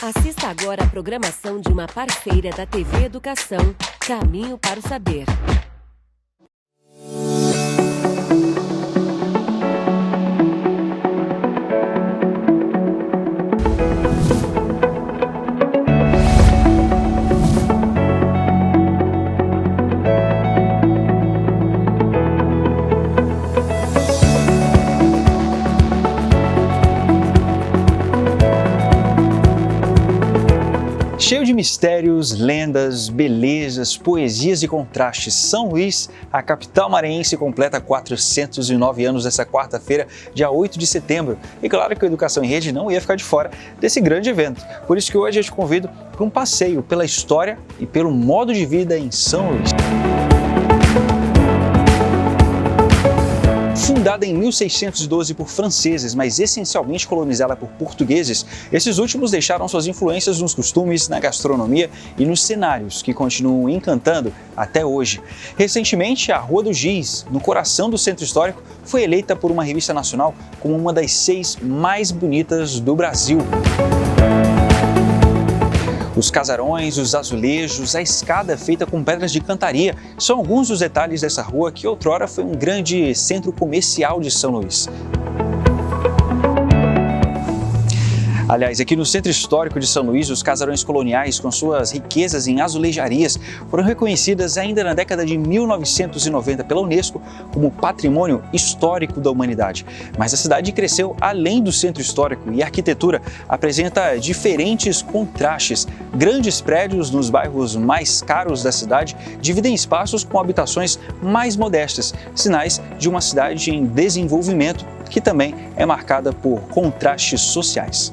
Assista agora a programação de uma parceira da TV Educação, Caminho para o Saber. Cheio de mistérios, lendas, belezas, poesias e contrastes, São Luís, a capital maranhense, completa 409 anos nesta quarta-feira, dia 8 de setembro. E claro que a Educação em Rede não ia ficar de fora desse grande evento. Por isso que hoje eu te convido para um passeio pela história e pelo modo de vida em São Luís. Fundada em 1612 por franceses, mas essencialmente colonizada por portugueses, esses últimos deixaram suas influências nos costumes, na gastronomia e nos cenários, que continuam encantando até hoje. Recentemente, a Rua do Giz, no coração do Centro Histórico, foi eleita por uma revista nacional como uma das 6 mais bonitas do Brasil. Os casarões, os azulejos, a escada feita com pedras de cantaria são alguns dos detalhes dessa rua que outrora foi um grande centro comercial de São Luís. Aliás, aqui no Centro Histórico de São Luís, os casarões coloniais, com suas riquezas em azulejarias, foram reconhecidas ainda na década de 1990 pela Unesco como Patrimônio Histórico da Humanidade. Mas a cidade cresceu além do Centro Histórico e a arquitetura apresenta diferentes contrastes. Grandes prédios nos bairros mais caros da cidade dividem espaços com habitações mais modestas, sinais de uma cidade em desenvolvimento que também é marcada por contrastes sociais.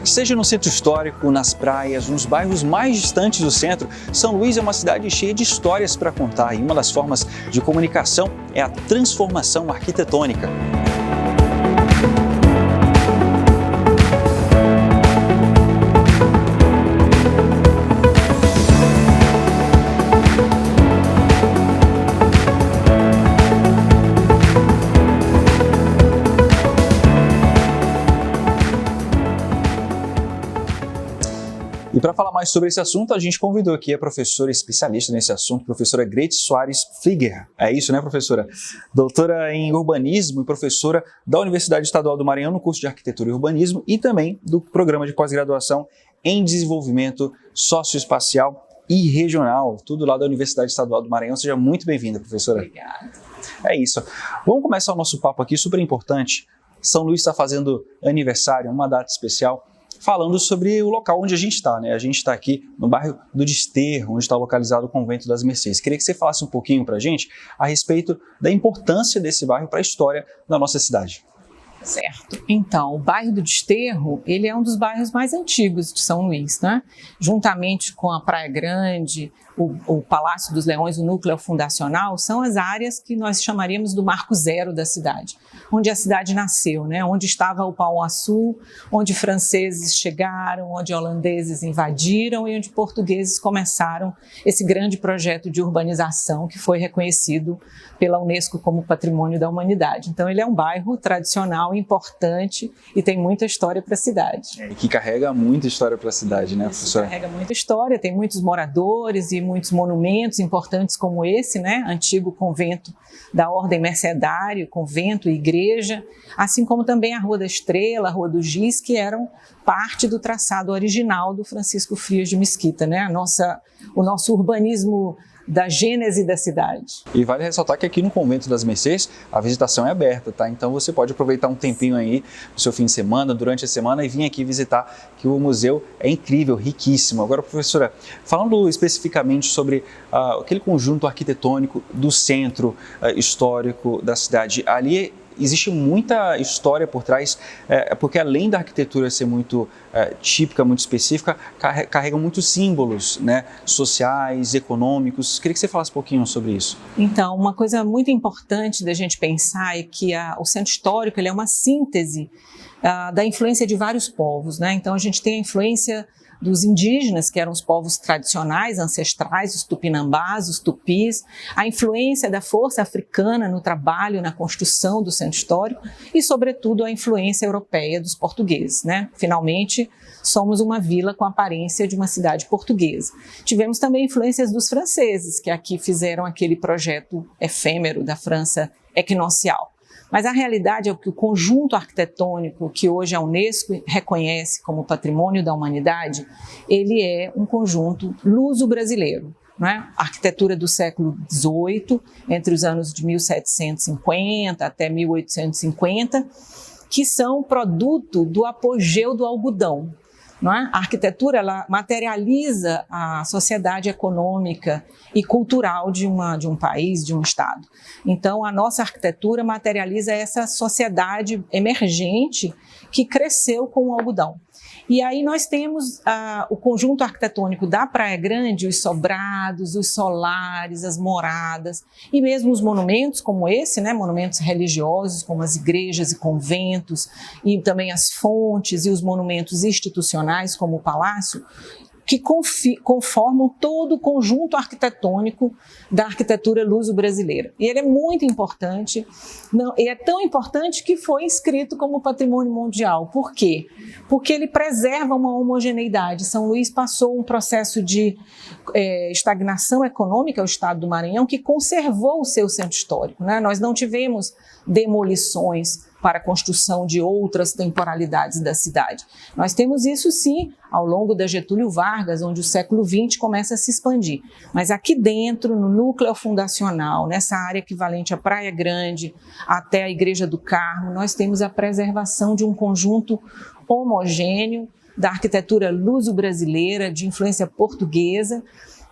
Seja no centro histórico, nas praias, nos bairros mais distantes do centro, São Luís é uma cidade cheia de histórias para contar e uma das formas de comunicação é a transformação arquitetônica. E para falar mais sobre esse assunto, a gente convidou aqui a professora especialista nesse assunto, professora Grete Soares Flieger. É isso, né, professora? Doutora em urbanismo e professora da Universidade Estadual do Maranhão no curso de Arquitetura e Urbanismo e também do programa de pós-graduação em Desenvolvimento Socioespacial e Regional, tudo lá da Universidade Estadual do Maranhão. Seja muito bem-vinda, professora. Obrigada. É isso. Vamos começar o nosso papo aqui, super importante. São Luís está fazendo aniversário, uma data especial, falando sobre o local onde a gente está, né? A gente está aqui no bairro do Desterro, onde está localizado o Convento das Mercês. Queria que você falasse um pouquinho para a gente a respeito da importância desse bairro para a história da nossa cidade. Certo. Então, o bairro do Desterro, ele é um dos bairros mais antigos de São Luís, né? Juntamente com a Praia Grande, o Palácio dos Leões, o núcleo fundacional, são as áreas que nós chamaríamos do marco zero da cidade, onde a cidade nasceu, né? Onde estava o Pão Açu, onde franceses chegaram, onde holandeses invadiram e onde portugueses começaram esse grande projeto de urbanização que foi reconhecido pela Unesco como Patrimônio da Humanidade. Então, ele é um bairro tradicional, importante e tem muita história para a cidade. E que carrega muita história para a cidade, né, professora? Carrega muita história, tem muitos moradores e muitos monumentos importantes como esse, né? Antigo convento da Ordem Mercedário, convento e igreja, assim como também a Rua da Estrela, a Rua do Giz, que eram parte do traçado original do Francisco Frias de Mesquita, né? O nosso urbanismo da gênese da cidade. E vale ressaltar que aqui no Convento das Mercês a visitação é aberta, tá? Então você pode aproveitar um tempinho aí no seu fim de semana, durante a semana e vir aqui visitar, que o museu é incrível, riquíssimo. Agora, professora, falando especificamente sobre aquele conjunto arquitetônico do centro histórico da cidade, ali existe muita história por trás, porque além da arquitetura ser muito típica, muito específica, carrega muitos símbolos, né, sociais, econômicos. Queria que você falasse um pouquinho sobre isso. Então, uma coisa muito importante da gente pensar é que o centro histórico ele é uma síntese da influência de vários povos, né? Então a gente tem a influência dos indígenas, que eram os povos tradicionais, ancestrais, os tupinambás, os tupis, a influência da força africana no trabalho, na construção do centro histórico e, sobretudo, a influência europeia dos portugueses, né? Finalmente, somos uma vila com a aparência de uma cidade portuguesa. Tivemos também influências dos franceses, que aqui fizeram aquele projeto efêmero da França equinocial. Mas a realidade é que o conjunto arquitetônico que hoje a Unesco reconhece como patrimônio da humanidade, ele é um conjunto luso-brasileiro, né? A arquitetura do século XVIII, entre os anos de 1750 até 1850, que são produto do apogeu do algodão. Não é? A arquitetura ela materializa a sociedade econômica e cultural de um país, de um estado. Então, a nossa arquitetura materializa essa sociedade emergente que cresceu com o algodão. E aí nós temos o conjunto arquitetônico da Praia Grande, os sobrados, os solares, as moradas e mesmo os monumentos como esse, né, monumentos religiosos como as igrejas e conventos e também as fontes e os monumentos institucionais como o palácio, que conformam todo o conjunto arquitetônico da arquitetura luso-brasileira. E ele é muito importante, e é tão importante que foi inscrito como patrimônio mundial. Por quê? Porque ele preserva uma homogeneidade. São Luís passou um processo de estagnação econômica, o estado do Maranhão, que conservou o seu centro histórico, né? Nós não tivemos demolições para a construção de outras temporalidades da cidade. Nós temos isso sim ao longo da Getúlio Vargas, onde o século XX começa a se expandir. Mas aqui dentro, no núcleo fundacional, nessa área equivalente à Praia Grande até a Igreja do Carmo, nós temos a preservação de um conjunto homogêneo da arquitetura luso-brasileira, de influência portuguesa,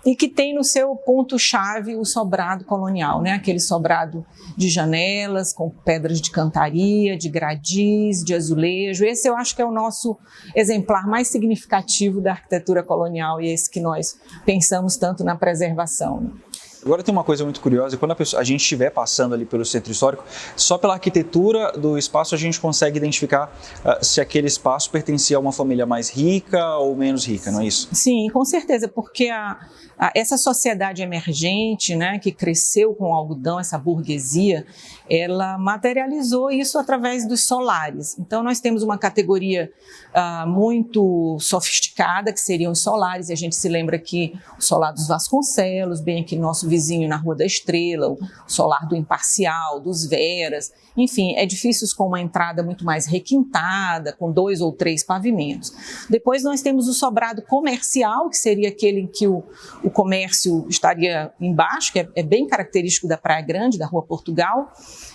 e que tem no seu ponto-chave o sobrado colonial, né? Aquele sobrado de janelas com pedras de cantaria, de gradis, de azulejo. Esse eu acho que é o nosso exemplar mais significativo da arquitetura colonial e esse que nós pensamos tanto na preservação, né? Agora tem uma coisa muito curiosa, quando a gente estiver passando ali pelo centro histórico, só pela arquitetura do espaço a gente consegue identificar se aquele espaço pertencia a uma família mais rica ou menos rica, não é isso? Sim, com certeza, porque essa sociedade emergente, né, que cresceu com o algodão, essa burguesia, ela materializou isso através dos solares. Então nós temos uma categoria muito sofisticada, que seriam os solares, e a gente se lembra que o solar dos Vasconcelos, bem aqui nosso vizinho na Rua da Estrela, o solar do Imparcial, dos Veras, enfim, edifícios com uma entrada muito mais requintada, com 2 ou 3 pavimentos. Depois nós temos o sobrado comercial, que seria aquele em que o comércio estaria embaixo, que é bem característico da Praia Grande, da Rua Portugal,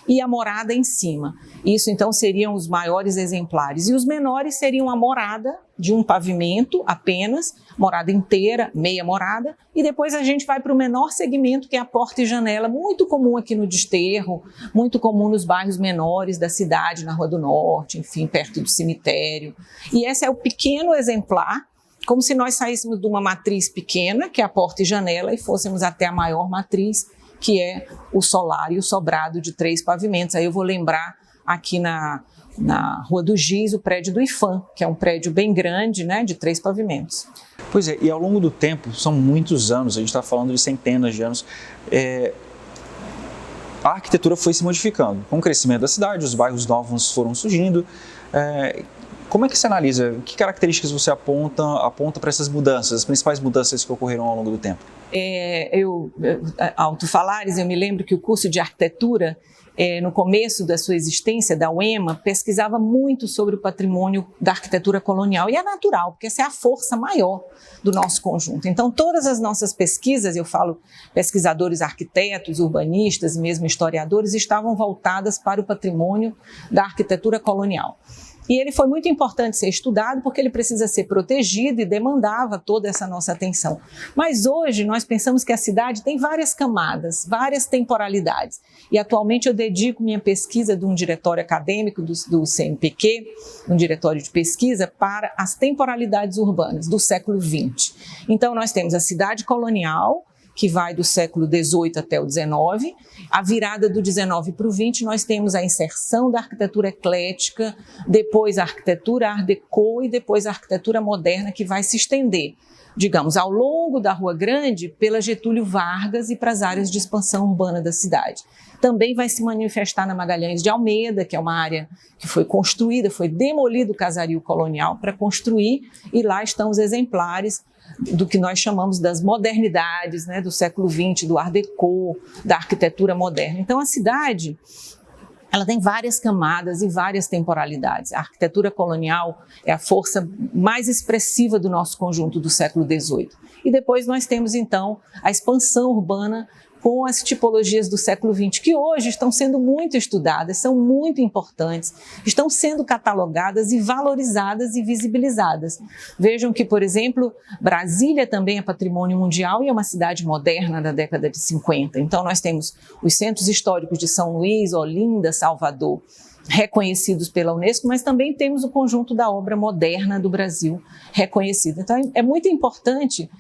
e a morada em cima. Isso então seriam os maiores exemplares. E os menores seriam a morada de um pavimento apenas, morada inteira, meia morada, e depois a gente vai para o menor segmento, que é a porta e janela, muito comum aqui no Desterro, muito comum nos bairros menores da cidade, na Rua do Norte, enfim, perto do cemitério. E esse é o pequeno exemplar, como se nós saíssemos de uma matriz pequena, que é a porta e janela, e fôssemos até a maior matriz, que é o solar e o sobrado de 3 pavimentos. Aí eu vou lembrar aqui na Rua do Giz, o prédio do IFAM, que é um prédio bem grande, né, de 3 pavimentos. Pois é, e ao longo do tempo, são muitos anos, a gente está falando de centenas de anos, a arquitetura foi se modificando. Com o crescimento da cidade, os bairros novos foram surgindo. Como é que você analisa? Que características você aponta para essas mudanças, as principais mudanças que ocorreram ao longo do tempo? Ao tu falares, eu me lembro que o curso de arquitetura, no começo da sua existência, da UEMA, pesquisava muito sobre o patrimônio da arquitetura colonial. E é natural, porque essa é a força maior do nosso conjunto. Então, todas as nossas pesquisas, eu falo pesquisadores, arquitetos, urbanistas e mesmo historiadores, estavam voltadas para o patrimônio da arquitetura colonial. E ele foi muito importante ser estudado porque ele precisa ser protegido e demandava toda essa nossa atenção. Mas hoje nós pensamos que a cidade tem várias camadas, várias temporalidades. E atualmente eu dedico minha pesquisa de um diretório acadêmico do CNPq, um diretório de pesquisa, para as temporalidades urbanas do século XX. Então nós temos a cidade colonial, que vai do século XVIII até o XIX. A virada do XIX para o XX, nós temos a inserção da arquitetura eclética, depois a arquitetura Art Deco e depois a arquitetura moderna, que vai se estender, digamos, ao longo da Rua Grande, pela Getúlio Vargas e para as áreas de expansão urbana da cidade. Também vai se manifestar na Magalhães de Almeida, que é uma área que foi construída, foi demolido o casario colonial para construir, e lá estão os exemplares do que nós chamamos das modernidades, né, do século XX, do Art Deco, da arquitetura moderna. Então, a cidade, ela tem várias camadas e várias temporalidades. A arquitetura colonial é a força mais expressiva do nosso conjunto do século XVIII. E depois nós temos, então, a expansão urbana com as tipologias do século XX, que hoje estão sendo muito estudadas, são muito importantes, estão sendo catalogadas e valorizadas e visibilizadas. Vejam que, por exemplo, Brasília também é patrimônio mundial e é uma cidade moderna da década de 50. Então, nós temos os centros históricos de São Luís, Olinda, Salvador, reconhecidos pela Unesco, mas também temos o conjunto da obra moderna do Brasil reconhecido. Então, é muito importante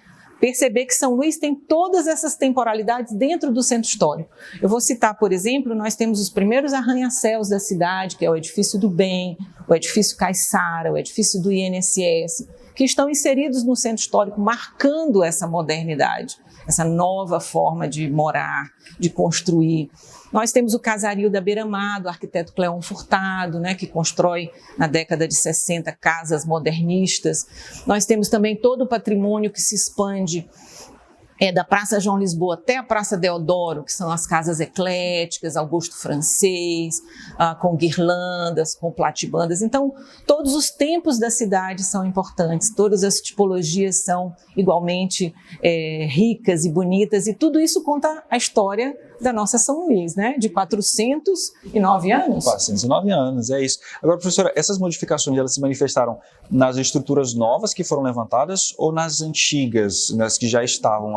perceber que São Luís tem todas essas temporalidades dentro do centro histórico. Eu vou citar, por exemplo, nós temos os primeiros arranha-céus da cidade, que é o Edifício do Bem, o Edifício Caiçara, o Edifício do INSS, que estão inseridos no centro histórico, marcando essa modernidade, essa nova forma de morar, de construir. Nós temos o Casario da Beira-Mar, do arquiteto Cleon Furtado, né, que constrói na década de 60 casas modernistas. Nós temos também todo o patrimônio que se expande da Praça João Lisboa até a Praça Deodoro, que são as casas ecléticas, Augusto Francês, com guirlandas, com platibandas. Então, todos os tempos da cidade são importantes, todas as tipologias são igualmente ricas e bonitas, e tudo isso conta a história da nossa São Luís, né? De 409 anos. 409 anos, é isso. Agora, professora, essas modificações, elas se manifestaram nas estruturas novas que foram levantadas ou nas antigas, nas que já estavam?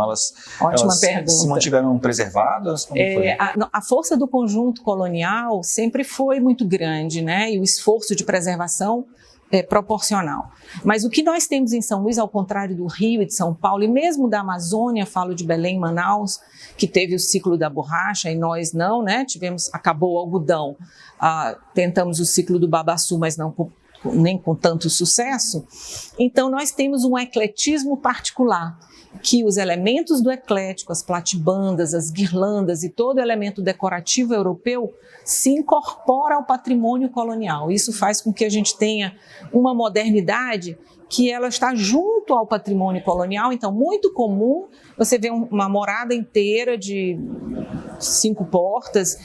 Ótima pergunta. Se mantiveram preservadas? Como foi? A força do conjunto colonial sempre foi muito grande, né? E o esforço de preservação é proporcional. Mas o que nós temos em São Luís, ao contrário do Rio e de São Paulo, e mesmo da Amazônia, falo de Belém, Manaus, que teve o ciclo da borracha e nós não, né? Acabou o algodão, tentamos o ciclo do babaçu, mas não nem com tanto sucesso. Então nós temos um ecletismo particular, que os elementos do eclético, as platibandas, as guirlandas e todo elemento decorativo europeu se incorpora ao patrimônio colonial. Isso faz com que a gente tenha uma modernidade que ela está junto ao patrimônio colonial. Então, muito comum você ver uma morada inteira de 5 portas,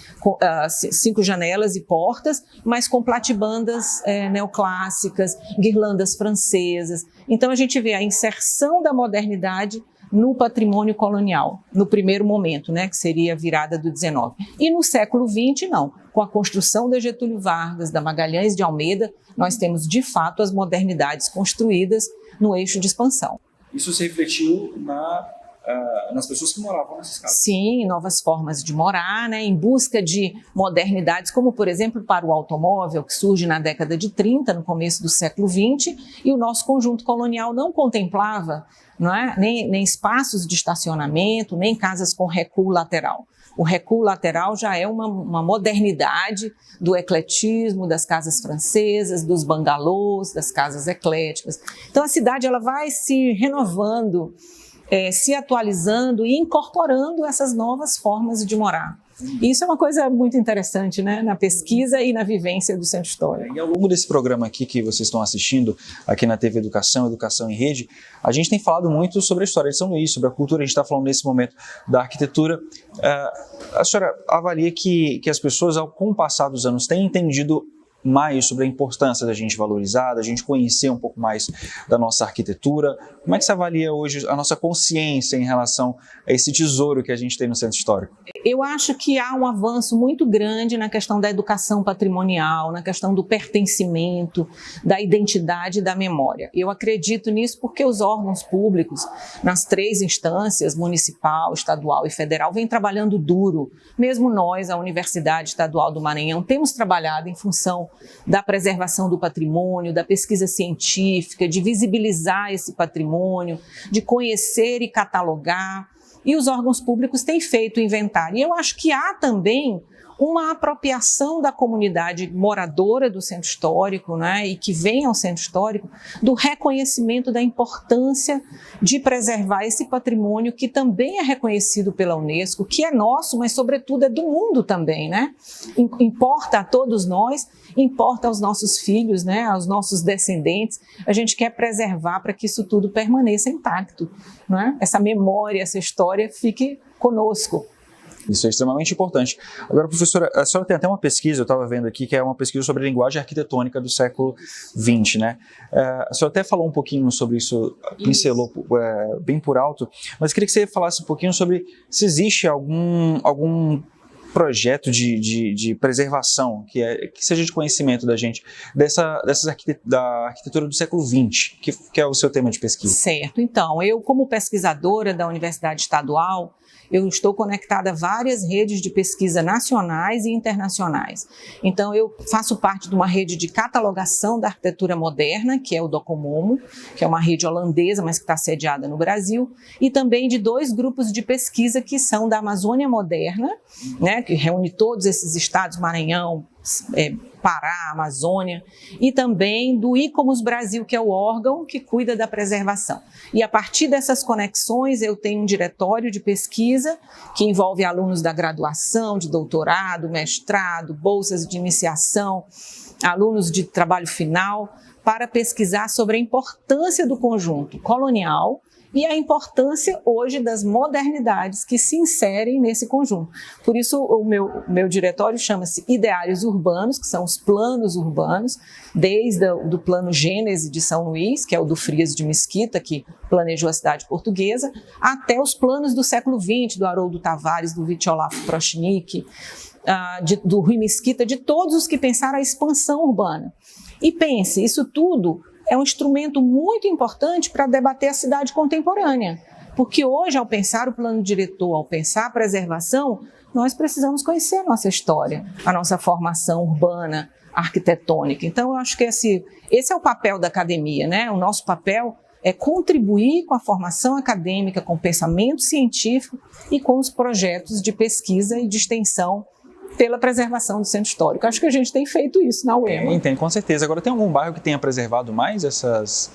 5 janelas e portas, mas com platibandas neoclássicas, guirlandas francesas. Então, a gente vê a inserção da modernidade no patrimônio colonial, no primeiro momento, né, que seria a virada do XIX. E no século XX, não. Com a construção da Getúlio Vargas, da Magalhães de Almeida, nós temos, de fato, as modernidades construídas no eixo de expansão. Isso se refletiu nas pessoas que moravam nessas casas? Sim, novas formas de morar, né, em busca de modernidades, como, por exemplo, para o automóvel, que surge na década de 30, no começo do século XX, e o nosso conjunto colonial não contemplava, não é, nem espaços de estacionamento, nem casas com recuo lateral. O recuo lateral já é uma modernidade do ecletismo, das casas francesas, dos bangalôs, das casas ecléticas. Então a cidade ela vai se renovando, se atualizando e incorporando essas novas formas de morar. Isso é uma coisa muito interessante, né, na pesquisa e na vivência do centro histórico. E ao longo desse programa aqui que vocês estão assistindo, aqui na TV Educação, Educação em Rede, a gente tem falado muito sobre a história de São Luís, sobre a cultura, a gente está falando nesse momento da arquitetura. A senhora avalia que as pessoas, com o passar dos anos, têm entendido mais sobre a importância da gente valorizar, da gente conhecer um pouco mais da nossa arquitetura? Como é que você avalia hoje a nossa consciência em relação a esse tesouro que a gente tem no centro histórico? Eu acho que há um avanço muito grande na questão da educação patrimonial, na questão do pertencimento, da identidade e da memória. Eu acredito nisso porque os órgãos públicos, nas 3 instâncias, municipal, estadual e federal, vêm trabalhando duro. Mesmo nós, a Universidade Estadual do Maranhão, temos trabalhado em função da preservação do patrimônio, da pesquisa científica, de visibilizar esse patrimônio, de conhecer e catalogar. e os órgãos públicos têm feito o inventário. E eu acho que há também uma apropriação da comunidade moradora do centro histórico, né, e que vem ao centro histórico, do reconhecimento da importância de preservar esse patrimônio que também é reconhecido pela Unesco, que é nosso, mas sobretudo é do mundo também, né? Importa a todos nós, importa aos nossos filhos, né, aos nossos descendentes. A gente quer preservar para que isso tudo permaneça intacto, né? Essa memória, essa história fique conosco. Isso é extremamente importante. Agora, professora, a senhora tem até uma pesquisa, eu estava vendo aqui, que é uma pesquisa sobre a linguagem arquitetônica do século XX, né? A senhora até falou um pouquinho sobre isso, pincelou bem por alto, mas queria que você falasse um pouquinho sobre se existe algum projeto de preservação que seja de conhecimento da gente da arquitetura do século XX, que é o seu tema de pesquisa. Certo. Então, eu como pesquisadora da Universidade Estadual, eu estou conectada a várias redes de pesquisa nacionais e internacionais. Então, eu faço parte de uma rede de catalogação da arquitetura moderna, que é o Docomomo, que é uma rede holandesa, mas que está sediada no Brasil, e também de 2 grupos de pesquisa que são da Amazônia Moderna, né, que reúne todos esses estados, Maranhão, Pará, Amazônia, e também do ICOMOS Brasil, que é o órgão que cuida da preservação. E a partir dessas conexões eu tenho um diretório de pesquisa que envolve alunos da graduação, de doutorado, mestrado, bolsas de iniciação, alunos de trabalho final, para pesquisar sobre a importância do conjunto colonial e a importância hoje das modernidades que se inserem nesse conjunto. Por isso o meu diretório chama-se Ideários Urbanos, que são os planos urbanos, desde o plano Gênese de São Luís, que é o do Frias de Mesquita, que planejou a cidade portuguesa, até os planos do século XX, do Haroldo Tavares, do Witolaf Prochnik, do Rui Mesquita, de todos os que pensaram a expansão urbana. E pense, isso tudo é um instrumento muito importante para debater a cidade contemporânea, porque hoje, ao pensar o plano diretor, ao pensar a preservação, nós precisamos conhecer a nossa história, a nossa formação urbana, arquitetônica. Então, eu acho que esse é o papel da academia, né? O nosso papel é contribuir com a formação acadêmica, com o pensamento científico e com os projetos de pesquisa e de extensão pela preservação do centro histórico. Acho que a gente tem feito isso na UEMA. Tem, com certeza. Agora, tem algum bairro que tenha preservado mais essas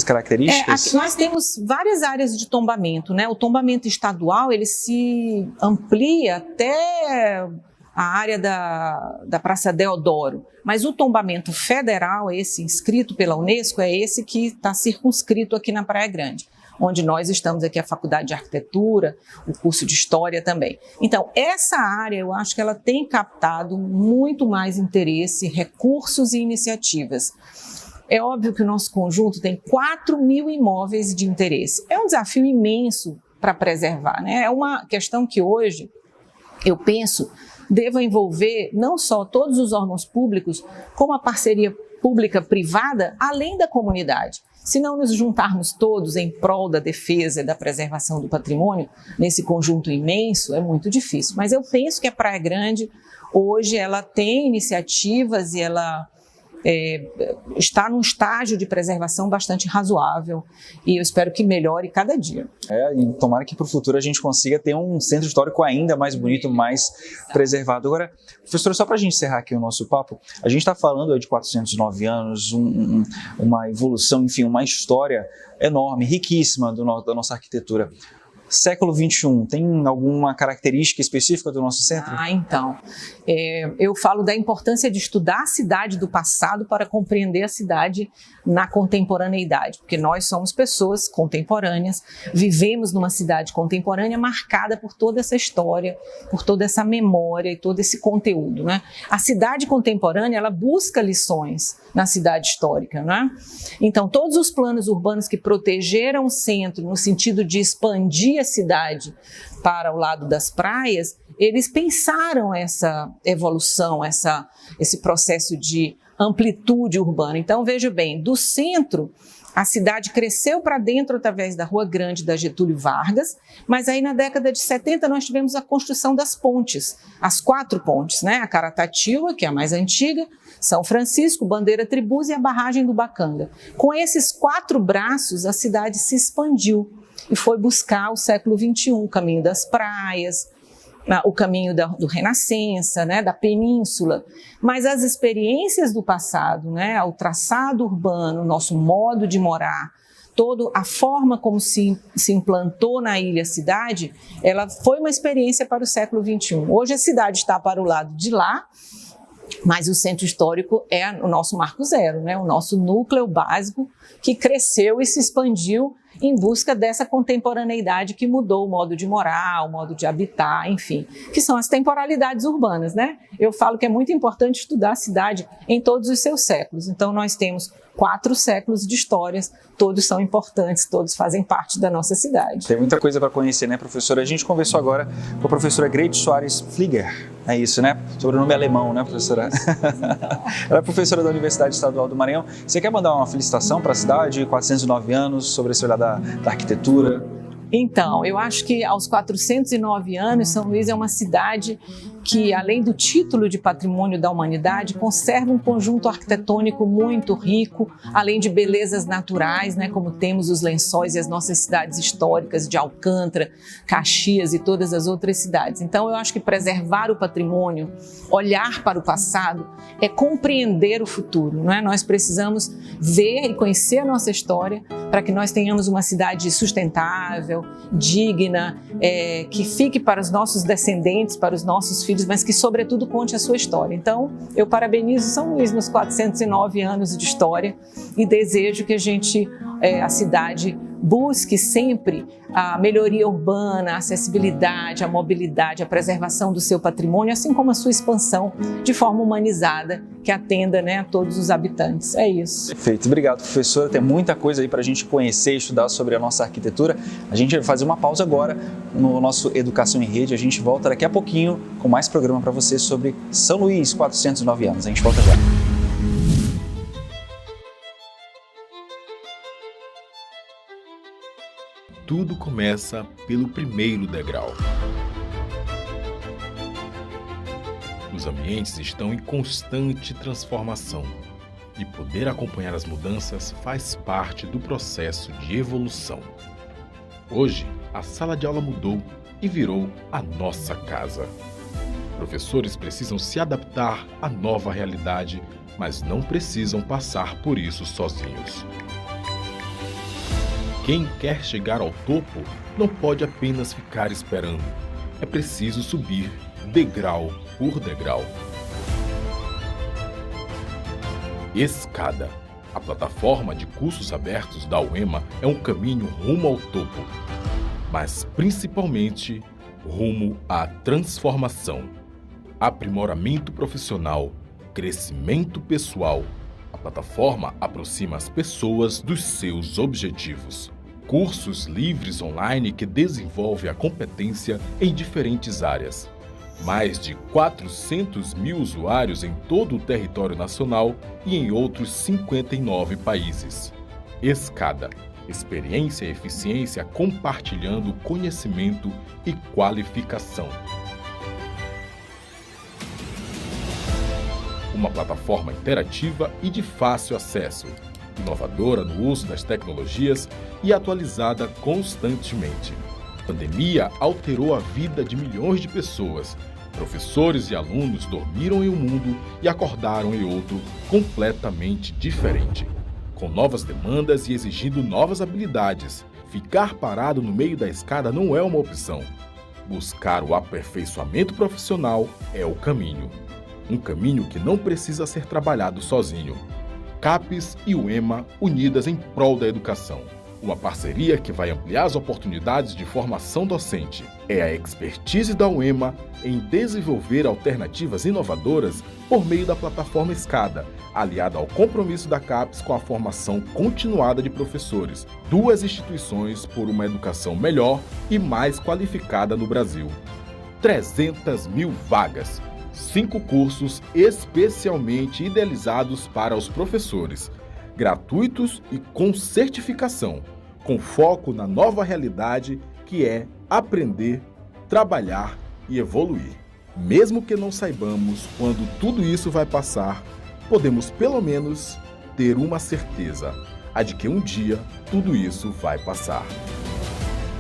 características? Aqui nós temos várias áreas de tombamento, né? O tombamento estadual, ele se amplia até a área da Praça Deodoro, mas o tombamento federal, esse inscrito pela Unesco, é esse que está circunscrito aqui na Praia Grande, onde nós estamos aqui, a Faculdade de Arquitetura, o curso de História também. Então, essa área, eu acho que ela tem captado muito mais interesse, recursos e iniciativas. É óbvio que o nosso conjunto tem 4.000 imóveis de interesse. É um desafio imenso para preservar, né? É uma questão que hoje, eu penso, deva envolver não só todos os órgãos públicos, como a parceria pública-privada, além da comunidade. Se não nos juntarmos todos em prol da defesa e da preservação do patrimônio, nesse conjunto imenso, é muito difícil. Mas eu penso que a Praia Grande, hoje, ela tem iniciativas e ela está num estágio de preservação bastante razoável e eu espero que melhore cada dia. E tomara que para o futuro a gente consiga ter um centro histórico ainda mais bonito, mais preservado. Agora, professora, só para a gente encerrar aqui o nosso papo, a gente está falando de 409 anos, uma evolução, enfim, uma história enorme, riquíssima da nossa arquitetura. Século XXI, tem alguma característica específica do nosso centro? Então, eu falo da importância de estudar a cidade do passado para compreender a cidade na contemporaneidade, porque nós somos pessoas contemporâneas, vivemos numa cidade contemporânea marcada por toda essa história, por toda essa memória e todo esse conteúdo, né? A cidade contemporânea, ela busca lições na cidade histórica, né? Então, todos os planos urbanos que protegeram o centro no sentido de expandir a cidade para o lado das praias, eles pensaram essa evolução, esse processo de amplitude urbana. Então, veja bem, do centro, a cidade cresceu para dentro através da Rua Grande da Getúlio Vargas, mas aí na década de 70 nós tivemos a construção das pontes, as 4 pontes, né? A Caratatiba, que é a mais antiga, São Francisco, Bandeira Tribus e a barragem do Bacanga. Com esses 4 braços, a cidade se expandiu. e foi buscar o século XXI, o caminho das praias, o caminho do Renascença, né, da Península, mas as experiências do passado, né, o traçado urbano, o nosso modo de morar, toda a forma como se implantou na ilha a cidade, ela foi uma experiência para o século XXI. Hoje a cidade está para o lado de lá, mas o centro histórico é o nosso marco zero, né? O nosso núcleo básico que cresceu e se expandiu em busca dessa contemporaneidade que mudou o modo de morar, o modo de habitar, enfim, que são as temporalidades urbanas, né? Eu falo que é muito importante estudar a cidade em todos os seus séculos. Então nós temos 4 séculos de histórias, todos são importantes, todos fazem parte da nossa cidade. Tem muita coisa para conhecer, né, professora? A gente conversou agora com a professora Greide Soares Flieger, é isso, né? Sobrenome alemão, né, professora? Ela é professora da Universidade Estadual do Maranhão. Você quer mandar uma felicitação para a cidade, 409 anos, sobre esse olhar da arquitetura? Então, eu acho que aos 409 anos, São Luís é uma cidade que, além do título de Patrimônio da Humanidade, conserva um conjunto arquitetônico muito rico, além de belezas naturais, né, como temos os Lençóis e as nossas cidades históricas de Alcântara, Caxias e todas as outras cidades. Então, eu acho que preservar o patrimônio, olhar para o passado, é compreender o futuro, não é? Nós precisamos ver e conhecer a nossa história para que nós tenhamos uma cidade sustentável, digna, que fique para os nossos descendentes, para os nossos filhos, mas que, sobretudo, conte a sua história. Então, eu parabenizo São Luís nos 409 anos de história e desejo que a cidade busque sempre a melhoria urbana, a acessibilidade, a mobilidade, a preservação do seu patrimônio, assim como a sua expansão de forma humanizada, que atenda, né, a todos os habitantes. É isso. Perfeito. Obrigado, professora. Tem muita coisa aí para a gente conhecer e estudar sobre a nossa arquitetura. A gente vai fazer uma pausa agora no nosso Educação em Rede. A gente volta daqui a pouquinho com mais programa para você sobre São Luís, 409 anos. A gente volta já. Tudo começa pelo primeiro degrau. Os ambientes estão em constante transformação e poder acompanhar as mudanças faz parte do processo de evolução. Hoje, a sala de aula mudou e virou a nossa casa. Professores precisam se adaptar à nova realidade, mas não precisam passar por isso sozinhos. Quem quer chegar ao topo não pode apenas ficar esperando. É preciso subir degrau por degrau. Escada. A plataforma de cursos abertos da UEMA é um caminho rumo ao topo, mas principalmente rumo à transformação, aprimoramento profissional, crescimento pessoal. A plataforma aproxima as pessoas dos seus objetivos. Cursos livres online que desenvolvem a competência em diferentes áreas. Mais de 400 mil usuários em todo o território nacional e em outros 59 países. Escada. Experiência e eficiência compartilhando conhecimento e qualificação. Uma plataforma interativa e de fácil acesso, inovadora no uso das tecnologias e atualizada constantemente. A pandemia alterou a vida de milhões de pessoas. Professores e alunos dormiram em um mundo e acordaram em outro completamente diferente, com novas demandas e exigindo novas habilidades. Ficar parado no meio da escada não é uma opção. Buscar o aperfeiçoamento profissional é o caminho. Um caminho que não precisa ser trabalhado sozinho. CAPES e UEMA unidas em prol da educação. Uma parceria que vai ampliar as oportunidades de formação docente. É a expertise da UEMA em desenvolver alternativas inovadoras por meio da plataforma Escada, aliada ao compromisso da CAPES com a formação continuada de professores. 2 instituições por uma educação melhor e mais qualificada no Brasil. 300 mil vagas. 5 cursos especialmente idealizados para os professores, gratuitos e com certificação, com foco na nova realidade que é aprender, trabalhar e evoluir. Mesmo que não saibamos quando tudo isso vai passar, podemos pelo menos ter uma certeza, a de que um dia tudo isso vai passar.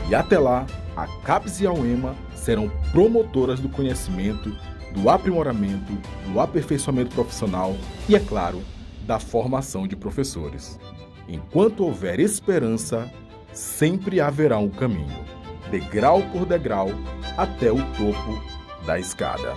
E até lá, a CAPES e a UEMA serão promotoras do conhecimento, do aprimoramento, do aperfeiçoamento profissional e, é claro, da formação de professores. Enquanto houver esperança, sempre haverá um caminho, degrau por degrau, até o topo da escada.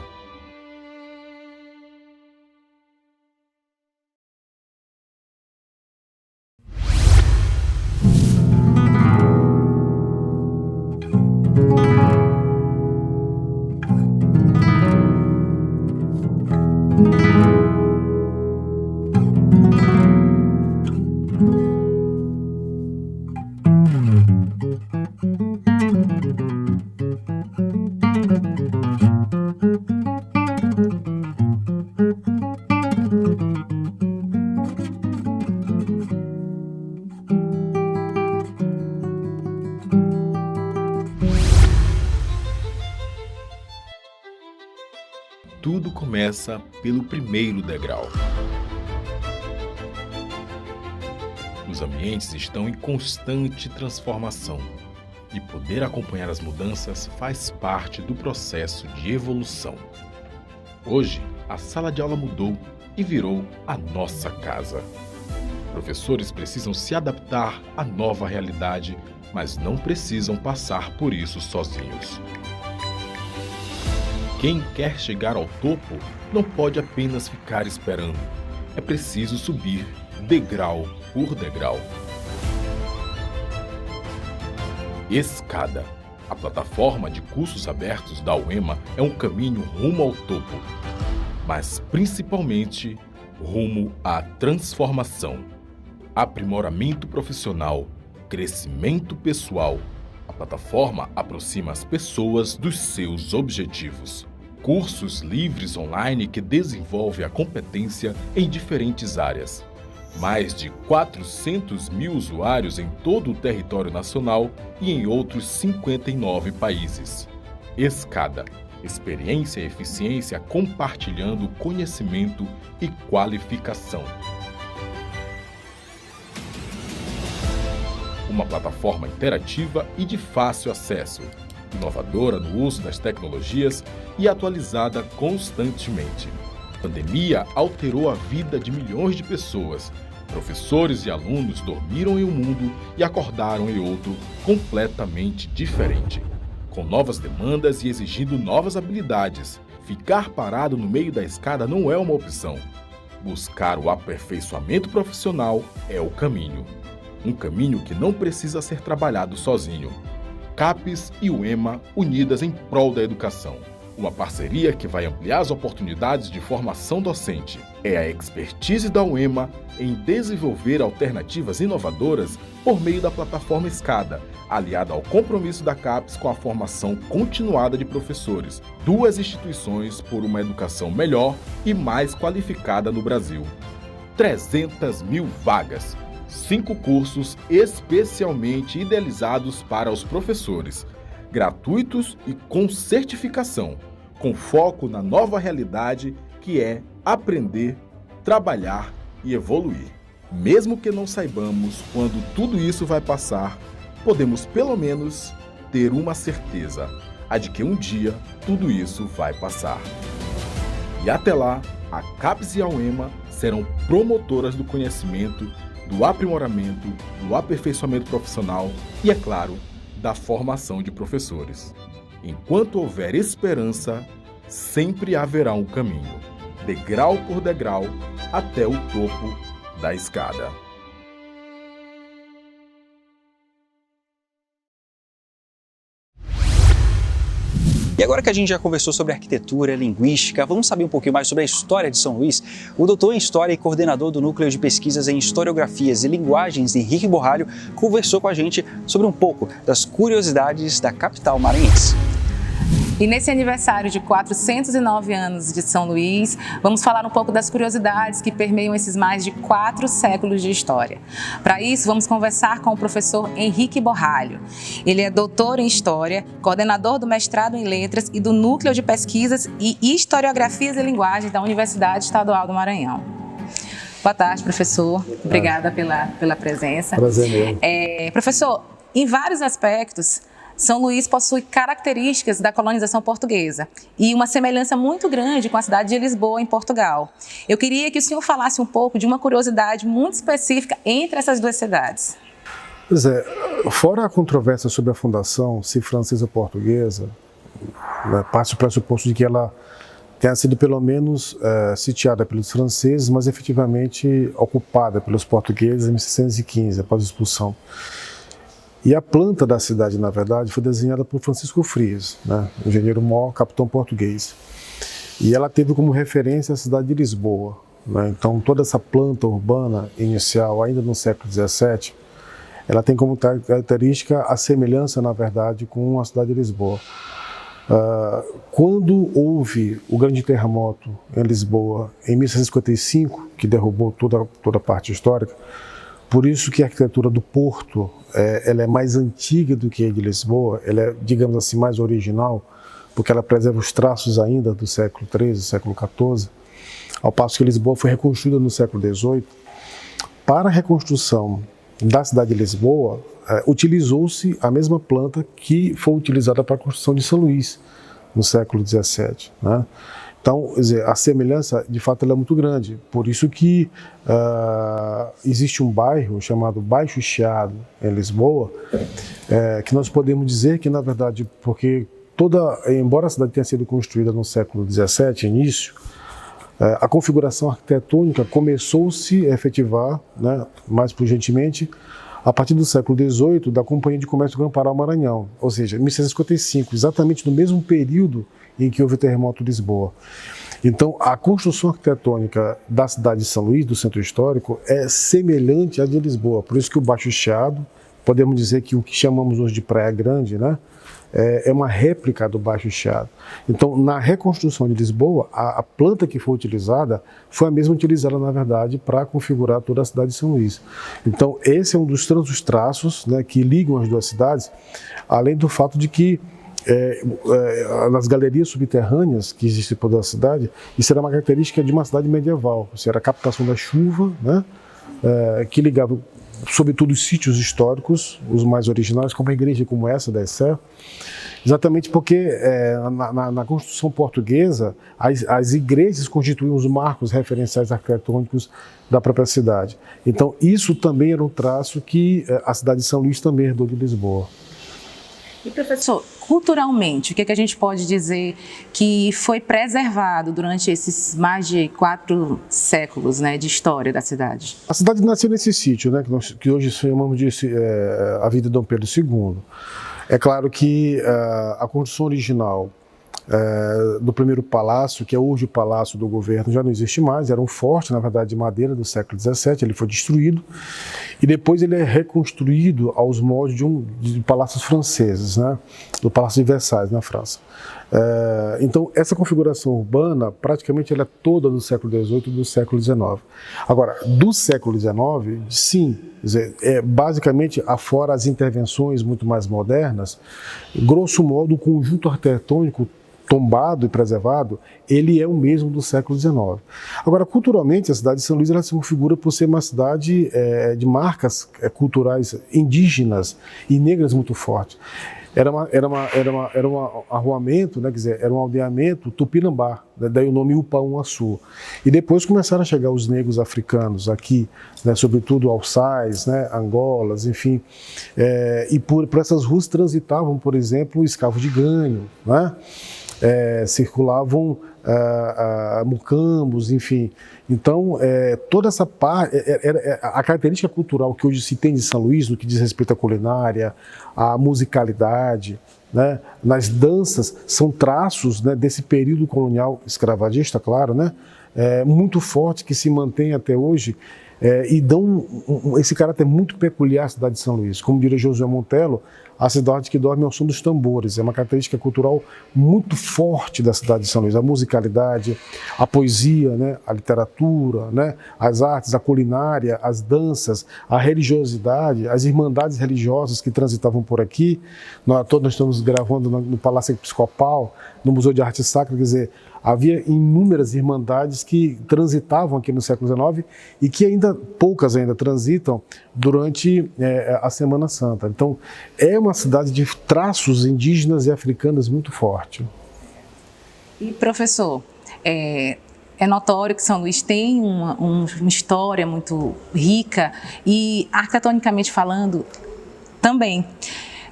Tudo começa pelo primeiro degrau. Os ambientes estão em constante transformação e poder acompanhar as mudanças faz parte do processo de evolução. Hoje, a sala de aula mudou e virou a nossa casa. Professores precisam se adaptar à nova realidade, mas não precisam passar por isso sozinhos. Quem quer chegar ao topo não pode apenas ficar esperando. É preciso subir degrau por degrau. Escada. A plataforma de cursos abertos da UEMA é um caminho rumo ao topo, mas principalmente rumo à transformação, aprimoramento profissional, crescimento pessoal. A plataforma aproxima as pessoas dos seus objetivos. Cursos livres online que desenvolvem a competência em diferentes áreas. Mais de 400 mil usuários em todo o território nacional e em outros 59 países. Escada. Experiência e eficiência compartilhando conhecimento e qualificação. Uma plataforma interativa e de fácil acesso, inovadora no uso das tecnologias e atualizada constantemente. A pandemia alterou a vida de milhões de pessoas. Professores e alunos dormiram em um mundo e acordaram em outro completamente diferente, com novas demandas e exigindo novas habilidades. Ficar parado no meio da escada não é uma opção. Buscar o aperfeiçoamento profissional é o caminho. Um caminho que não precisa ser trabalhado sozinho. CAPES e UEMA unidas em prol da educação. Uma parceria que vai ampliar as oportunidades de formação docente. É a expertise da UEMA em desenvolver alternativas inovadoras por meio da plataforma Escada, aliada ao compromisso da CAPES com a formação continuada de professores. Duas instituições por uma educação melhor e mais qualificada no Brasil. 300 mil vagas. 5 cursos especialmente idealizados para os professores, gratuitos e com certificação, com foco na nova realidade que é aprender, trabalhar e evoluir. Mesmo que não saibamos quando tudo isso vai passar, podemos pelo menos ter uma certeza, a de que um dia tudo isso vai passar. E até lá, a CAPES e a UEMA serão promotoras do conhecimento, do aprimoramento, do aperfeiçoamento profissional e, é claro, da formação de professores. Enquanto houver esperança, sempre haverá um caminho, degrau por degrau, até o topo da escada. E agora que a gente já conversou sobre arquitetura, linguística, vamos saber um pouquinho mais sobre a história de São Luís? O doutor em História e coordenador do Núcleo de Pesquisas em Historiografias e Linguagens, Henrique Borralho, conversou com a gente sobre um pouco das curiosidades da capital maranhense. E nesse aniversário de 409 anos de São Luís, vamos falar um pouco das curiosidades que permeiam esses mais de 4 séculos de história. Para isso, vamos conversar com o professor Henrique Borralho. Ele é doutor em História, coordenador do mestrado em Letras e do Núcleo de Pesquisas e Historiografias e Linguagens da Universidade Estadual do Maranhão. Boa tarde, professor. Obrigada pela presença. Prazer meu. Professor, em vários aspectos, São Luís possui características da colonização portuguesa e uma semelhança muito grande com a cidade de Lisboa, em Portugal. Eu queria que o senhor falasse um pouco de uma curiosidade muito específica entre essas duas cidades. Pois é, fora a controvérsia sobre a fundação, se francesa ou portuguesa, né, parte do pressuposto de que ela tenha sido pelo menos sitiada pelos franceses, mas efetivamente ocupada pelos portugueses em 1615, após a expulsão. E a planta da cidade, na verdade, foi desenhada por Francisco Frias, né, engenheiro-mor, capitão português. E ela teve como referência a cidade de Lisboa, né. Então, toda essa planta urbana inicial, ainda no século XVII, ela tem como característica a semelhança, na verdade, com a cidade de Lisboa. Quando houve o grande terremoto em Lisboa, em 1655, que derrubou toda a parte histórica, por isso que a arquitetura do Porto ela é mais antiga do que a de Lisboa, ela é, digamos assim, mais original, porque ela preserva os traços ainda do século XIII, século XIV, ao passo que Lisboa foi reconstruída no século XVIII. Para a reconstrução da cidade de Lisboa, utilizou-se a mesma planta que foi utilizada para a construção de São Luís, no século XVII, né? Então, quer dizer, a semelhança, de fato, ela é muito grande. Por isso que existe um bairro chamado Baixo Chiado, em Lisboa, que nós podemos dizer que, na verdade, porque embora a cidade tenha sido construída no século XVII, início, a configuração arquitetônica começou-se a efetivar, né, mais urgentemente, a partir do século XVIII, da Companhia de Comércio Grão-Pará-Maranhão, ou seja, em 1655, exatamente no mesmo período em que houve o terremoto de Lisboa. Então, a construção arquitetônica da cidade de São Luís, do centro histórico, é semelhante à de Lisboa. Por isso que o Baixo Chiado, podemos dizer que o que chamamos hoje de Praia Grande, né, é uma réplica do Baixo Chiado. Então, na reconstrução de Lisboa, a planta que foi utilizada foi a mesma utilizada, na verdade, para configurar toda a cidade de São Luís. Então, esse é um dos traços, né, que ligam as duas cidades, além do fato de que nas galerias subterrâneas que existem por toda a cidade, isso era uma característica de uma cidade medieval, ou seja, era a captação da chuva, né, que ligava sobretudo os sítios históricos, os mais originais, como a igreja como essa da Sé, exatamente porque na construção portuguesa as igrejas constituíam os marcos referenciais arquitetônicos da própria cidade. Então isso também era um traço que a cidade de São Luís também herdou de Lisboa. E professor, culturalmente, o que a gente pode dizer que foi preservado durante esses mais de 4 séculos, né, de história da cidade? A cidade nasceu nesse sítio, né, que hoje chamamos de a Vila de Dom Pedro II. É claro que a construção original do primeiro palácio, que é hoje o palácio do governo, já não existe mais, era um forte, na verdade, de madeira do século XVII, ele foi destruído, e depois ele é reconstruído aos moldes de palácios franceses, né, do Palácio de Versailles, na França. Então, essa configuração urbana, praticamente, ela é toda do século XVIII e do século XIX. Agora, do século XIX, sim, basicamente, afora as intervenções muito mais modernas, grosso modo, o conjunto arquitetônico tombado e preservado, ele é o mesmo do século XIX. Agora, culturalmente, a cidade de São Luís ela se configura por ser uma cidade de marcas culturais indígenas e negras muito fortes. Era um arruamento, né, quer dizer, era um aldeamento tupinambá, né, daí o nome Upaum-Açu. E depois começaram a chegar os negros africanos aqui, né, sobretudo alçais, né, Angolas, enfim. E por essas ruas transitavam, por exemplo, escravos de ganho, né? Circulavam mucambos, enfim. Então, toda essa parte, a característica cultural que hoje se tem de São Luís, no que diz respeito à culinária, à musicalidade, né, nas danças, são traços, né, desse período colonial escravagista, claro, né, muito forte, que se mantém até hoje, e dão esse caráter muito peculiar à cidade de São Luís. Como diria Josué Montello, a cidade que dorme ao som dos tambores. É uma característica cultural muito forte da cidade de São Luís. A musicalidade, a poesia, né, a literatura, né, as artes, a culinária, as danças, a religiosidade, as irmandades religiosas que transitavam por aqui. Nós estamos gravando no Palácio Episcopal, no Museu de Arte Sacra, quer dizer, havia inúmeras irmandades que transitavam aqui no século XIX e que ainda poucas ainda transitam durante a Semana Santa. Então, é uma cidade de traços indígenas e africanos muito forte. E, professor, é notório que São Luís tem uma história muito rica e, arquitetonicamente falando, também.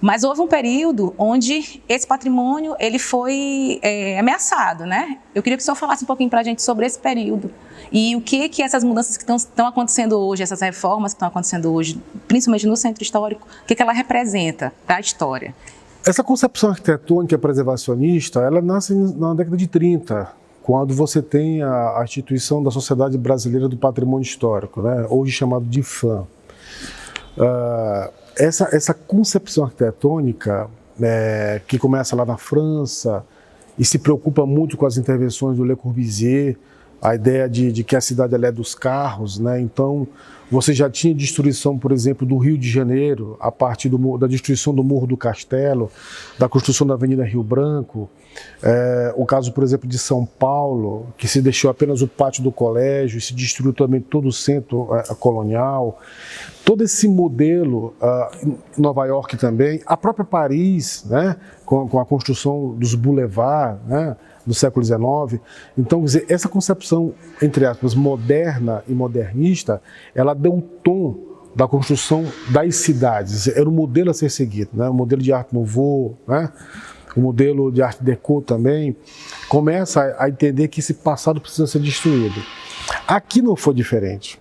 Mas houve um período onde esse patrimônio ele foi ameaçado, né? Eu queria que o senhor falasse um pouquinho para a gente sobre esse período e o que essas mudanças que estão acontecendo hoje, essas reformas que estão acontecendo hoje, principalmente no centro histórico, o que ela representa para a história. Essa concepção arquitetônica preservacionista, ela nasce na década de 30, quando você tem a instituição da Sociedade Brasileira do Patrimônio Histórico, né? Hoje chamado de IPHAN. Essa concepção arquitetônica, que começa lá na França e se preocupa muito com as intervenções do Le Corbusier, a ideia de que a cidade ela é dos carros, né? Então você já tinha destruição, por exemplo, do Rio de Janeiro, a partir da destruição do Morro do Castelo, da construção da Avenida Rio Branco, o caso, por exemplo, de São Paulo, que se deixou apenas o pátio do colégio e se destruiu também todo o centro colonial. Todo esse modelo, Nova York também, a própria Paris, né, com a construção dos boulevards, né, do século XIX. Então, quer dizer, essa concepção, entre aspas, moderna e modernista, ela deu um tom da construção das cidades. Era um modelo a ser seguido, né, o modelo de Art Nouveau, né, o modelo de Art Deco também, começa a entender que esse passado precisa ser destruído. Aqui não foi diferente.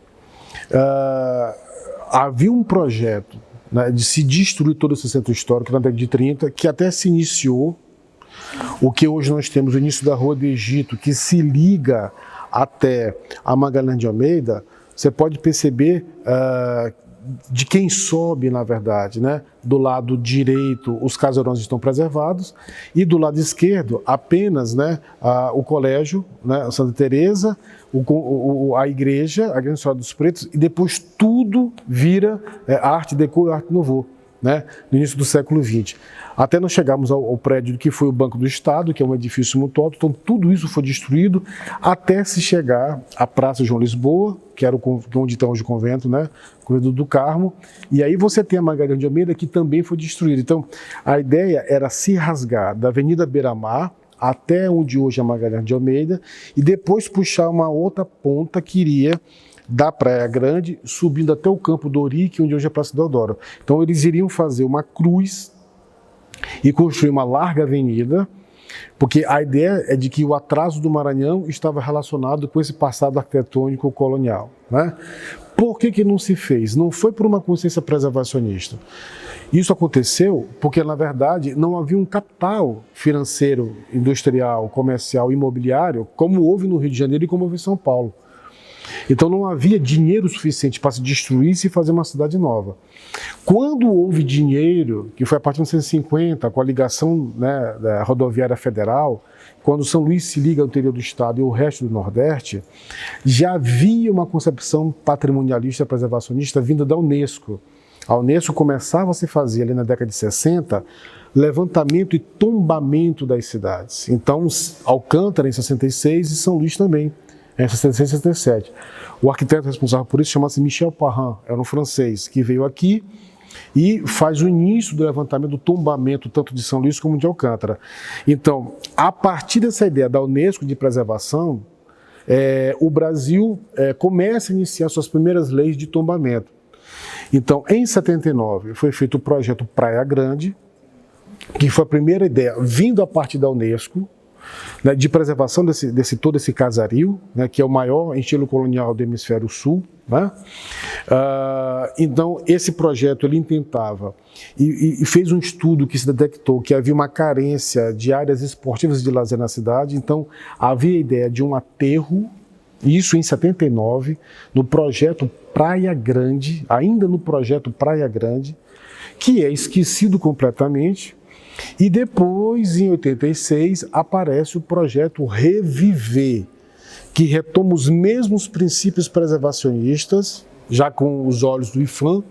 Havia um projeto, né, de se destruir todo esse centro histórico na década de 30, que até se iniciou, o que hoje nós temos, o início da Rua do Egito, que se liga até a Magalhães de Almeida. Você pode perceber de quem sobe, na verdade, né? Do lado direito, os casarões estão preservados, e do lado esquerdo, apenas, né, o colégio, né, Santa Teresa, a igreja, a Grande Senhora dos Pretos, e depois tudo vira Art Deco e Art Nouveau, né, no início do século XX. Até nós chegamos ao prédio que foi o Banco do Estado, que é um edifício muito alto. Então tudo isso foi destruído até se chegar à Praça João Lisboa, que era onde está hoje o convento, né, Convento do Carmo. E aí você tem a Magalhães de Almeida, que também foi destruída. Então a ideia era se rasgar da Avenida Beira-Mar até onde hoje é a Magalhães de Almeida e depois puxar uma outra ponta que iria da Praia Grande, subindo até o Campo do Ourique, onde hoje é a Praça Deodoro. Então eles iriam fazer uma cruz e construir uma larga avenida, porque a ideia é de que o atraso do Maranhão estava relacionado com esse passado arquitetônico colonial, né? Por que não se fez? Não foi por uma consciência preservacionista. Isso aconteceu porque, na verdade, não havia um capital financeiro, industrial, comercial, imobiliário, como houve no Rio de Janeiro e como houve em São Paulo. Então não havia dinheiro suficiente para se destruir e fazer uma cidade nova. Quando houve dinheiro, que foi a partir de 1950, com a ligação, né, da rodoviária federal, quando São Luís se liga ao interior do estado e o resto do Nordeste, já havia uma concepção patrimonialista preservacionista vinda da Unesco. A Unesco começava a se fazer ali na década de 60, levantamento e tombamento das cidades. Então, Alcântara em 66 e São Luís também, em 66 e 67. O arquiteto responsável por isso chama-se Michel Parrin, era um francês que veio aqui e faz o início do levantamento, do tombamento, tanto de São Luís como de Alcântara. Então, a partir dessa ideia da Unesco de preservação, o Brasil começa a iniciar suas primeiras leis de tombamento. Então, em 79, foi feito o projeto Praia Grande, que foi a primeira ideia, vindo a partir da Unesco, né, de preservação todo esse casario, né, que é o maior em estilo colonial do hemisfério sul, né? Então esse projeto ele intentava e fez um estudo que se detectou que havia uma carência de áreas esportivas e de lazer na cidade. Então havia a ideia de um aterro, isso em 79, no projeto Praia Grande, ainda no projeto Praia Grande, que é esquecido completamente. E depois, em 86, aparece o projeto Reviver, que retoma os mesmos princípios preservacionistas, já com os olhos do IPHAN,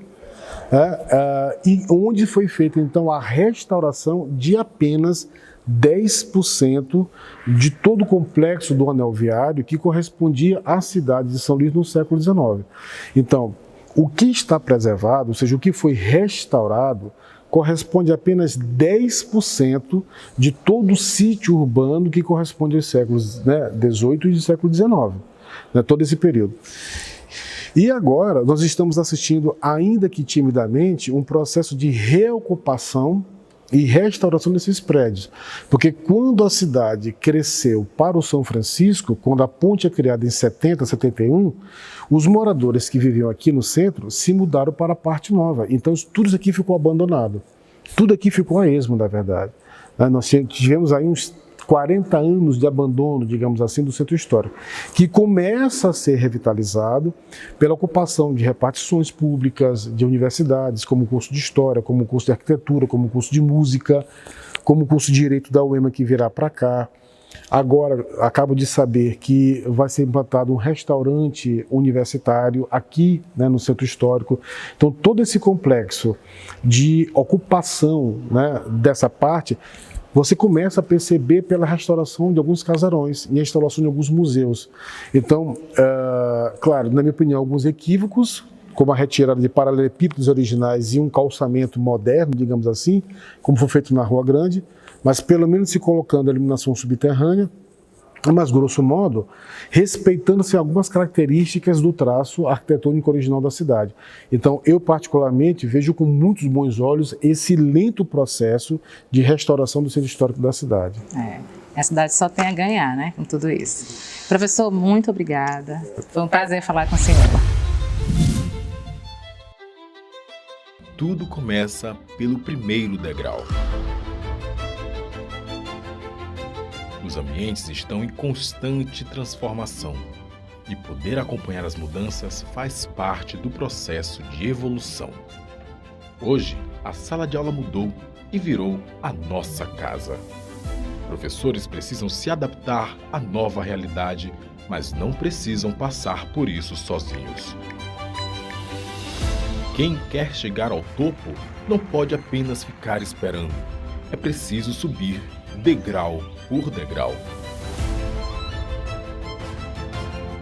e onde foi feita então a restauração de apenas 10% de todo o complexo do anel viário que correspondia à cidade de São Luís no século XIX. Então, o que está preservado, ou seja, o que foi restaurado, corresponde a apenas 10% de todo o sítio urbano que corresponde aos séculos XVIII e século XIX, todo esse período. E agora nós estamos assistindo, ainda que timidamente, um processo de reocupação e restauração desses prédios. Porque quando a cidade cresceu para o São Francisco, quando a ponte é criada em 70, 71, os moradores que viviam aqui no centro se mudaram para a parte nova. Então tudo isso aqui ficou abandonado. Tudo aqui ficou a esmo, na verdade. Nós tivemos aí uns 40 anos de abandono, digamos assim, do centro histórico, que começa a ser revitalizado pela ocupação de repartições públicas, de universidades, como o curso de História, como o curso de Arquitetura, como o curso de Música, como o curso de Direito da UEMA que virá para cá. Agora, acabo de saber que vai ser implantado um restaurante universitário aqui, no centro histórico. Então, todo esse complexo de ocupação, dessa parte, você começa a perceber pela restauração de alguns casarões e a instalação de alguns museus. Então, claro, na minha opinião, alguns equívocos, como a retirada de paralelepípedos originais e um calçamento moderno, digamos assim, como foi feito na Rua Grande, mas pelo menos se colocando a iluminação subterrânea, mas grosso modo, respeitando-se algumas características do traço arquitetônico original da cidade. Então, eu particularmente vejo com muitos bons olhos esse lento processo de restauração do centro histórico da cidade. A cidade só tem a ganhar, com tudo isso. Professor, muito obrigada. Foi um prazer falar com o senhor. Tudo começa pelo primeiro degrau. Os ambientes estão em constante transformação e poder acompanhar as mudanças faz parte do processo de evolução. Hoje, a sala de aula mudou e virou a nossa casa. Professores precisam se adaptar à nova realidade, mas não precisam passar por isso sozinhos. Quem quer chegar ao topo não pode apenas ficar esperando. É preciso subir degrau por degrau.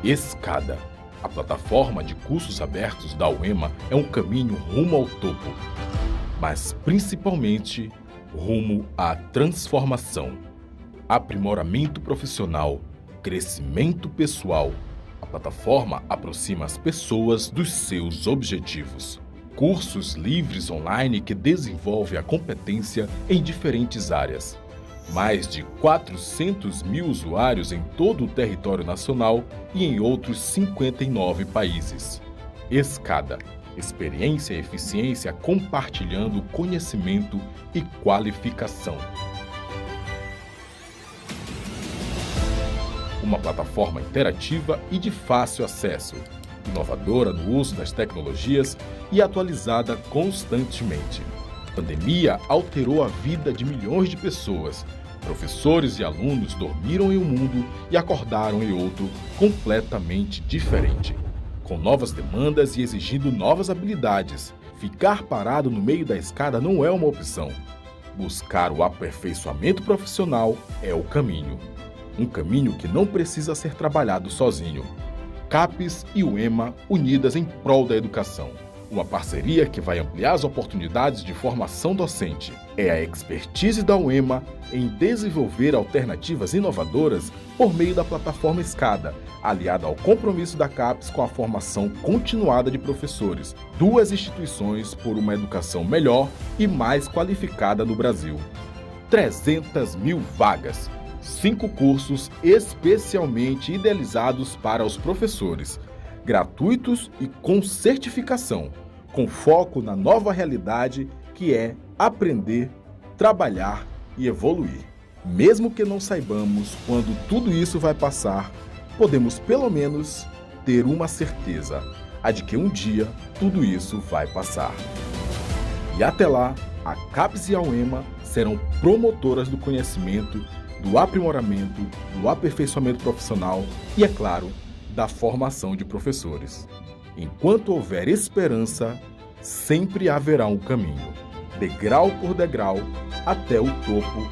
Escada. A plataforma de cursos abertos da UEMA é um caminho rumo ao topo, mas principalmente rumo à transformação, aprimoramento profissional, crescimento pessoal. A plataforma aproxima as pessoas dos seus objetivos. Cursos livres online que desenvolvem a competência em diferentes áreas. Mais de 400 mil usuários em todo o território nacional e em outros 59 países. Escada. Experiência e eficiência compartilhando conhecimento e qualificação. Uma plataforma interativa e de fácil acesso, inovadora no uso das tecnologias e atualizada constantemente. A pandemia alterou a vida de milhões de pessoas. Professores e alunos dormiram em um mundo e acordaram em outro completamente diferente, com novas demandas e exigindo novas habilidades. Ficar parado no meio da escada não é uma opção. Buscar o aperfeiçoamento profissional é o caminho. Um caminho que não precisa ser trabalhado sozinho. CAPES e UEMA unidas em prol da educação. Uma parceria que vai ampliar as oportunidades de formação docente. É a expertise da UEMA em desenvolver alternativas inovadoras por meio da plataforma Escada, aliada ao compromisso da CAPES com a formação continuada de professores. Duas instituições por uma educação melhor e mais qualificada no Brasil. 300 mil vagas. 5 cursos especialmente idealizados para os professores, gratuitos e com certificação, com foco na nova realidade que é aprender, trabalhar e evoluir. Mesmo que não saibamos quando tudo isso vai passar, podemos pelo menos ter uma certeza, a de que um dia tudo isso vai passar. E até lá, a CAPES e a UEMA serão promotoras do conhecimento, do aprimoramento, do aperfeiçoamento profissional e, é claro, da formação de professores. Enquanto houver esperança, sempre haverá um caminho, degrau por degrau, até o topo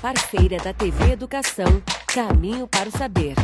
parceira da TV Educação, Caminho para o Saber.